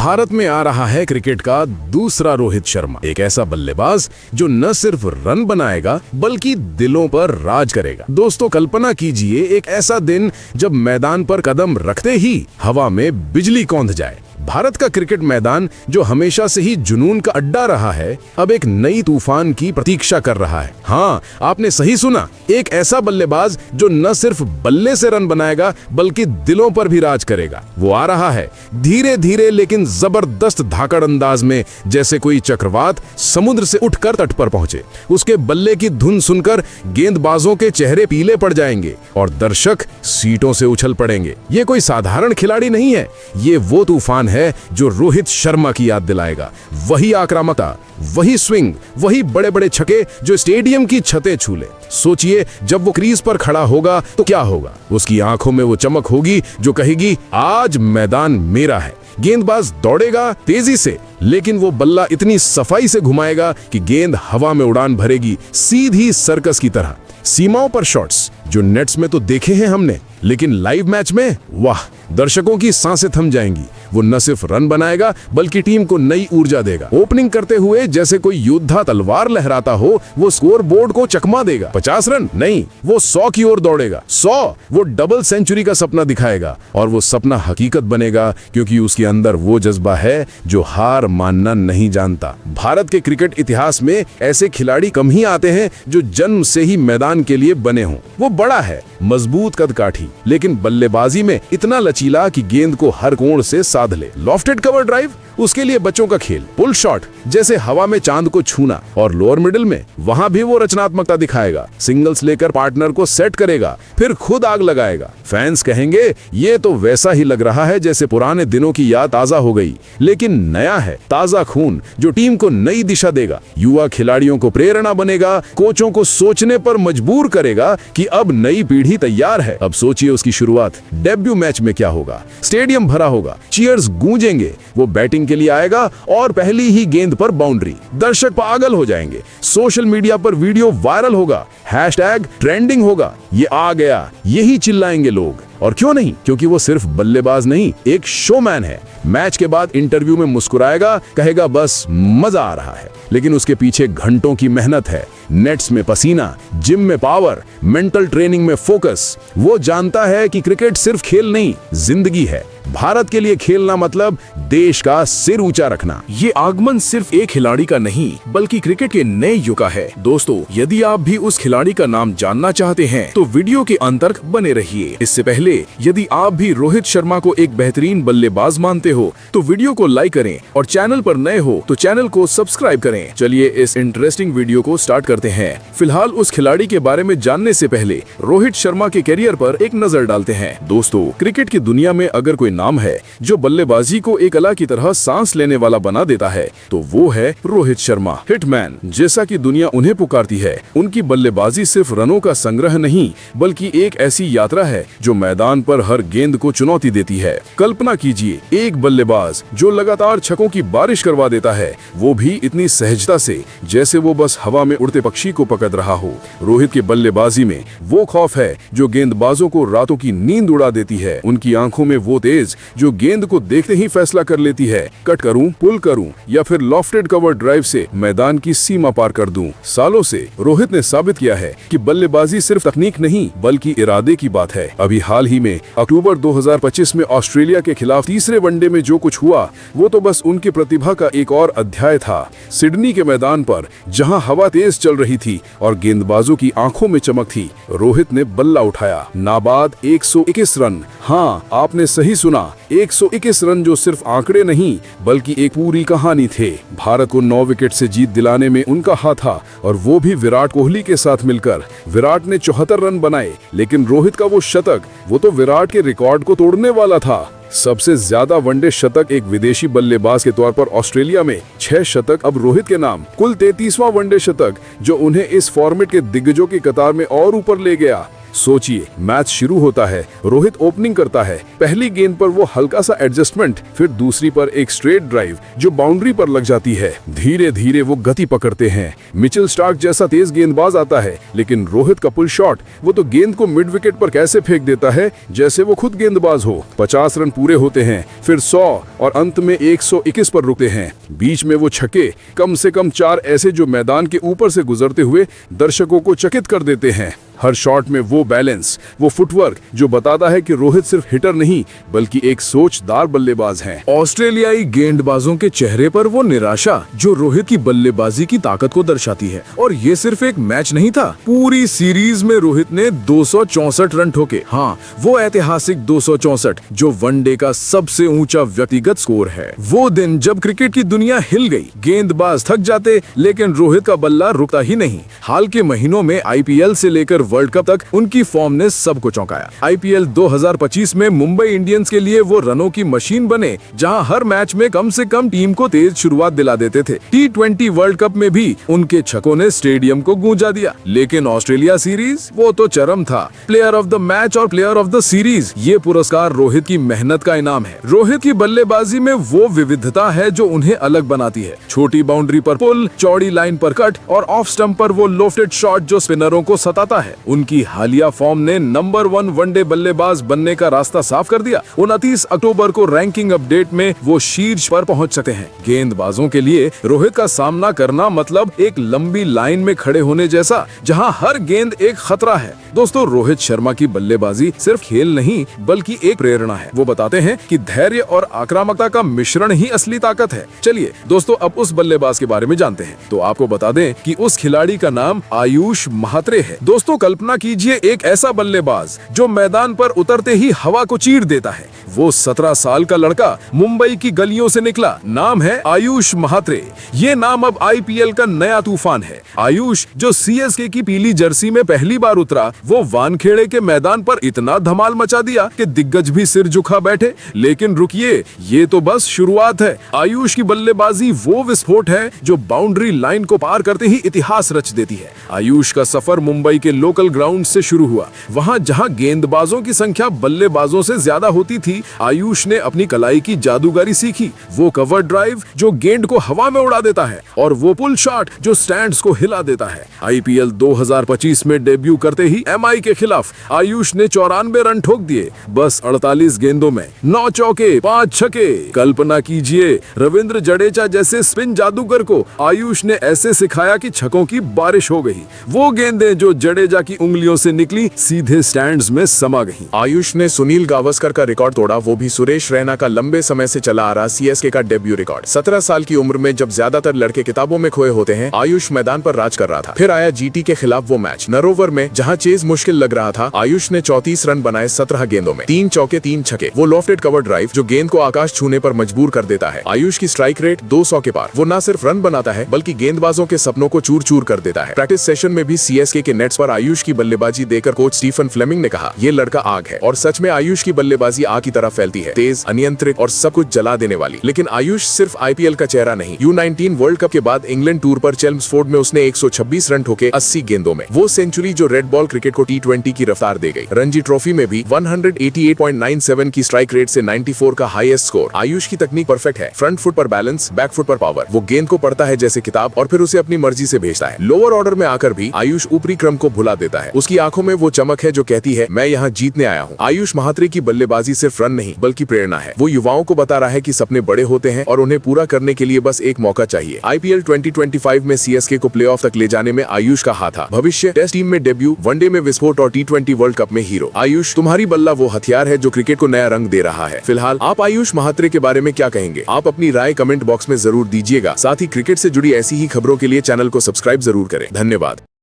भारत में आ रहा है क्रिकेट का दूसरा रोहित शर्मा, एक ऐसा बल्लेबाज जो न सिर्फ रन बनाएगा बल्कि दिलों पर राज करेगा। दोस्तों, कल्पना कीजिए एक ऐसा दिन जब मैदान पर कदम रखते ही हवा में बिजली कौंध जाए। भारत का क्रिकेट मैदान जो हमेशा से ही जुनून का अड्डा रहा है, अब एक नई तूफान की प्रतीक्षा कर रहा है। हाँ, आपने सही सुना, एक ऐसा बल्लेबाज जो न सिर्फ बल्ले से रन बनाएगा बल्कि दिलों पर भी राज करेगा। वो आ रहा है धीरे धीरे लेकिन जबरदस्त धाकड़ अंदाज में, जैसे कोई चक्रवात समुद्र से उठकर तट पर पहुंचे। उसके बल्ले की धुन सुनकर गेंदबाजों के चेहरे पीले पड़ जाएंगे और दर्शक सीटों से उछल पड़ेंगे। ये कोई साधारण खिलाड़ी नहीं है, ये वो तूफान है जो रोहित शर्मा की याद दिलाएगा। वही आक्रामकता, वही स्विंग, वही बड़े बड़े छक्के जो स्टेडियम की छतें छू ले। सोचिए, जब वो क्रीज पर खड़ा होगा तो क्या होगा। उसकी आंखों में वो चमक होगी जो कहेगी आज मैदान मेरा है। गेंदबाज दौड़ेगा तेजी से, लेकिन वो बल्ला इतनी सफाई से घुमाएगा कि गेंद हवा में उड़ान भरेगी, सीधी सर्कस की तरह। सीमाओं पर शॉट्स जो नेट्स में तो देखे हैं हमने, लेकिन लाइव मैच में वाह, दर्शकों की सांसें थम जाएंगी। वो न सिर्फ रन बनाएगा बल्कि टीम को नई ऊर्जा देगा। ओपनिंग करते हुए जैसे कोई योद्धा तलवार लहराता हो, वो स्कोर बोर्ड को चकमा देगा। 50 रन नहीं, वो 100 की ओर दौड़ेगा। 100 वो डबल सेंचुरी का सपना दिखाएगा, और वो सपना हकीकत बनेगा क्योंकि उसके अंदर वो जज्बा है जो हार मानना नहीं जानता। भारत के क्रिकेट इतिहास में ऐसे खिलाड़ी कम ही आते हैं जो जन्म से ही मैदान के लिए बने हों। वो बड़ा है, मजबूत कदकाठी, लेकिन बल्लेबाजी में इतना लचीला कि गेंद को हर कोण से साध ले। लॉफ्टेड कवर ड्राइव उसके लिए बच्चों का खेल। पुल शॉट जैसे हवा में चांद को छूना, और लोअर मिडिल में वहां भी वो रचनात्मकता दिखाएगा। सिंगल्स लेकर पार्टनर को सेट करेगा, फिर खुद आग लगाएगा। फैंस कहेंगे ये तो वैसा ही लग रहा है जैसे पुराने दिनों की याद ताजा हो गई, लेकिन नया है, ताजा खून जो टीम को नई दिशा देगा, युवा खिलाड़ियों को प्रेरणा बनेगा, कोचों को सोचने पर मजबूर करेगा कि अब नई पीढ़ी तैयार है। अब सोचिए उसकी शुरुआत डेब्यू मैच में क्या होगा। स्टेडियम भरा होगा, चीयर्स गूंजेंगे, वो बैटिंग के लिए आएगा और पहली ही गेंद पर बाउंड्री। दर्शक पागल हो जाएंगे, सोशल मीडिया पर वीडियो वायरल होगा, हैशटैग ट्रेंडिंग होगा, ये आ गया, यही चिल्लाएंगे लोग। और क्यों नहीं, क्योंकि वो सिर्फ बल्लेबाज नहीं, एक शोमैन है। मैच के बाद इंटरव्यू में मुस्कुराएगा, कहेगा बस मजा आ रहा है, लेकिन उसके पीछे घंटों की मेहनत है। नेट्स में पसीना, जिम में पावर, मेंटल ट्रेनिंग में फोकस। वो जानता है कि क्रिकेट सिर्फ खेल नहीं, जिंदगी है। भारत के लिए खेलना मतलब देश का सिर ऊंचा रखना। ये आगमन सिर्फ एक खिलाड़ी का नहीं बल्कि क्रिकेट के नए युग का है। दोस्तों, यदि आप भी उस खिलाड़ी का नाम जानना चाहते हैं तो वीडियो के अंत तक बने रहिए। इससे पहले यदि आप भी रोहित शर्मा को एक बेहतरीन बल्लेबाज मानते हो तो वीडियो को लाइक करें, और चैनल पर नए हो तो चैनल को सब्सक्राइब करें। चलिए इस इंटरेस्टिंग वीडियो को स्टार्ट करते हैं। फिलहाल उस खिलाड़ी के बारे में जानने से पहले रोहित शर्मा के करियर पर एक नजर डालते हैं। दोस्तों, क्रिकेट की दुनिया में अगर कोई नाम है जो बल्लेबाजी को एक कला की तरह सांस लेने वाला बना देता है तो वो है रोहित शर्मा। हिटमैन जैसा कि दुनिया उन्हें पुकारती है। उनकी बल्लेबाजी सिर्फ रनों का संग्रह नहीं बल्कि एक ऐसी यात्रा है जो मैदान पर हर गेंद को चुनौती देती है। कल्पना कीजिए, एक बल्लेबाज जो लगातार छक्कों की बारिश करवा देता है, वो भी इतनी सहजता से जैसे वो बस हवा में उड़ते पक्षी को पकड़ रहा हो। रोहित की बल्लेबाजी में वो खौफ है जो गेंदबाजों को रातों की नींद उड़ा देती है। उनकी आंखों में वो तेज जो गेंद को देखते ही फैसला कर लेती है, कट करूं, पुल करूं या फिर लॉफ्टेड कवर ड्राइव से मैदान की सीमा पार कर दूं। सालों से रोहित ने साबित किया है कि बल्लेबाजी सिर्फ तकनीक नहीं बल्कि इरादे की बात है। अभी हाल ही में अक्टूबर 2025 में ऑस्ट्रेलिया के खिलाफ तीसरे वनडे में जो कुछ हुआ वो तो बस उनकी प्रतिभा का एक और अध्याय था। सिडनी के मैदान पर जहां हवा तेज चल रही थी और गेंदबाजों की आंखों में चमक थी, रोहित ने बल्ला उठाया, नाबाद 121 रन। हाँ, आपने सही सुना, 121 रन जो सिर्फ आंकड़े नहीं बल्कि एक पूरी कहानी थे। भारत को 9 विकेट से जीत दिलाने में उनका हाथ था, और वो भी विराट कोहली के साथ मिलकर। विराट ने 74 रन बनाए, लेकिन रोहित का वो शतक, वो तो विराट के रिकॉर्ड को तोड़ने वाला था। सबसे ज्यादा वनडे शतक एक विदेशी बल्लेबाज के तौर पर ऑस्ट्रेलिया में 6 शतक अब रोहित के नाम। कुल 33वां वनडे शतक जो उन्हें इस फॉर्मेट के दिग्गजों की कतार में और ऊपर ले गया। सोचिए, मैच शुरू होता है, रोहित ओपनिंग करता है, पहली गेंद पर वो हल्का सा एडजस्टमेंट, फिर दूसरी पर एक स्ट्रेट ड्राइव जो बाउंड्री पर लग जाती है। धीरे धीरे वो गति पकड़ते हैं। मिचेल स्टार्क जैसा तेज गेंदबाज आता है, लेकिन रोहित का पुल शॉट, वो तो गेंद को मिड विकेट पर कैसे फेंक देता है जैसे वो खुद गेंदबाज हो। 50 रन पूरे होते हैं, फिर 100 और अंत में 121 पर रुकते हैं। बीच में वो छक्के, कम से कम 4 ऐसे जो मैदान के ऊपर से गुजरते हुए दर्शकों को चकित कर देते हैं। हर शॉट में वो बैलेंस, वो फुटवर्क जो बताता है कि रोहित सिर्फ हिटर नहीं बल्कि एक सोचदार बल्लेबाज हैं। ऑस्ट्रेलियाई गेंदबाजों के चेहरे पर वो निराशा जो रोहित की बल्लेबाजी की ताकत को दर्शाती है। और ये सिर्फ एक मैच नहीं था, पूरी सीरीज में रोहित ने 264 रन ठोके। हाँ, वो ऐतिहासिक 264 जो वनडे का सबसे ऊंचा व्यक्तिगत स्कोर है। वो दिन जब क्रिकेट की दुनिया हिल गई, गेंदबाज थक जाते लेकिन रोहित का बल्ला रुकता ही नहीं। हाल के महीनों में आईपीएल से लेकर वर्ल्ड कप तक उनकी फॉर्म ने सबको चौंकाया। आईपीएल 2025 में मुंबई इंडियंस के लिए वो रनों की मशीन बने, जहां हर मैच में कम से कम टीम को तेज शुरुआत दिला देते थे। T20 वर्ल्ड कप में भी उनके छक्कों ने स्टेडियम को गूंजा दिया। लेकिन ऑस्ट्रेलिया सीरीज, वो तो चरम था। प्लेयर ऑफ द मैच और प्लेयर ऑफ द सीरीज, ये पुरस्कार रोहित की मेहनत का इनाम है। रोहित की बल्लेबाजी में वो विविधता है जो उन्हें अलग बनाती है। छोटी बाउंड्री पर पुल, चौड़ी लाइन पर कट और ऑफ स्टंप पर वो लोफ्टेड शॉट जो स्पिनरों को सताता है। उनकी हालिया फॉर्म ने नंबर 1 वनडे बल्लेबाज बनने का रास्ता साफ कर दिया। 29 अक्टूबर को रैंकिंग अपडेट में वो शीर्ष पर पहुंच सकते हैं। गेंदबाजों के लिए रोहित का सामना करना मतलब एक लंबी लाइन में खड़े होने जैसा, जहां हर गेंद एक खतरा है। दोस्तों, रोहित शर्मा की बल्लेबाजी सिर्फ खेल नहीं बल्कि एक प्रेरणा है। वो बताते हैं कि धैर्य और आक्रामकता का मिश्रण ही असली ताकत है। चलिए दोस्तों, अब उस बल्लेबाज के बारे में जानते हैं। तो आपको बता दें कि उस खिलाड़ी का नाम आयुष म्हात्रे है। दोस्तों, कल्पना कीजिए एक ऐसा बल्लेबाज जो मैदान पर उतरते ही हवा को चीर देता है। वो 17 साल का लड़का मुंबई की गलियों से निकला। नाम है आयुष म्हात्रे। ये नाम अब आईपीएल का नया तूफान है। आयुष जो सीएसके की पीली जर्सी में पहली बार उतरा, वो वानखेड़े के मैदान पर इतना धमाल मचा दिया कि दिग्गज भी सिर झुका बैठे। लेकिन रुकिए, ये तो बस शुरुआत है। आयुष की बल्लेबाजी वो विस्फोट है जो बाउंड्री लाइन को पार करते ही इतिहास रच देती है। आयुष का सफर मुंबई के लोकल ग्राउंड से शुरू हुआ। वहां जहां गेंदबाजों की संख्या बल्लेबाजों से ज्यादा होती थी, आयुष ने अपनी कलाई की जादूगरी सीखी। वो कवर ड्राइव जो गेंद को हवा में उड़ा देता है और वो पुल शॉट जो स्टैंड्स को हिला देता है। आईपीएल 2025 में डेब्यू करते ही एमआई के खिलाफ आयुष ने 94 रन ठोक दिए, बस 48 गेंदों में 9 चौके 5 छक्के। कल्पना कीजिए, रविंद्र जडेजा जैसे स्पिन जादूगर को आयुष ने ऐसे सिखाया कि छक्कों की बारिश हो गई। वो गेंदें जो जडेजा की उंगलियों से निकली सीधे स्टैंड्स में समा गई। आयुष ने सुनील गावस्कर का रिकॉर्ड तोड़ा, वो भी सुरेश रैना का लंबे समय से चला आ रहा सीएसके का डेब्यू रिकॉर्ड। 17 साल की उम्र में जब ज्यादातर लड़के किताबों में खोए होते हैं, आयुष मैदान पर राज कर रहा था। फिर आया जीटी के खिलाफ वो मैच नरोवर में जहां चेज मुश्किल लग रहा था। आयुष ने 34 रन बनाए 17 गेंदों में, 3 चौके 3 छक्के। वो लॉफ्टेड कवर ड्राइव जो गेंद को आकाश छूने पर मजबूर कर देता है। आयुष की स्ट्राइक रेट 200 के पार। वो न सिर्फ रन बनाता है बल्कि गेंदबाजों के सपनों को चूर चूर कर देता है। प्रैक्टिस सेशन में भी सीएसके के नेट्स पर आयुष की बल्लेबाजी देखकर कोच स्टीफन फ्लेमिंग ने कहा, ये लड़का आग है। और सच में आयुष की बल्लेबाजी आग की तरह फैलती है, तेज, अनियंत्रित और सब कुछ जला देने वाली। लेकिन आयुष सिर्फ आईपीएल का चेहरा नहीं। U19 वर्ल्ड कप के बाद इंग्लैंड टूर पर चेल्मसफोर्ड में उसने 126 रन ठोके 80 गेंदों में। वो सेंचुरी जो रेड बॉल क्रिकेट को T20 की रफ्तार दे गई। रणजी ट्रॉफी में भी 188.97 की स्ट्राइक रेट से 94 का हाईएस्ट स्कोर। आयुष की तकनीक परफेक्ट है। फ्रंट फुट पर बैलेंस, बैक फुट पर पावर। वो गेंद को पढ़ता है जैसे किताब और फिर उसे अपनी मर्जी से भेजता है। लोअर ऑर्डर में आकर भी आयुष ऊपरी क्रम को भुला देता है। उसकी आंखों में वो चमक है जो कहती है, मैं यहाँ जीतने आया हूँ। आयुष म्हात्रे की बल्लेबाजी सिर्फ रन नहीं बल्कि प्रेरणा है। वो युवाओं को बता रहा है कि सपने बड़े होते हैं और उन्हें पूरा करने के लिए बस एक मौका चाहिए। आईपीएल 2025 में सीएसके को प्लेऑफ तक ले जाने में आयुष का हाथ था। भविष्य, टेस्ट टीम में डेब्यू, वनडे में विस्फोट और T20 वर्ल्ड कप में हीरो। आयुष, तुम्हारी बल्ला वो हथियार है जो क्रिकेट को नया रंग दे रहा है। फिलहाल आप आयुष म्हात्रे के बारे में क्या कहेंगे? आप अपनी राय कमेंट बॉक्स में जरूर दीजिएगा। साथ ही क्रिकेट से जुड़ी ऐसी ही खबरों के लिए चैनल को सब्सक्राइब जरूर करें। धन्यवाद।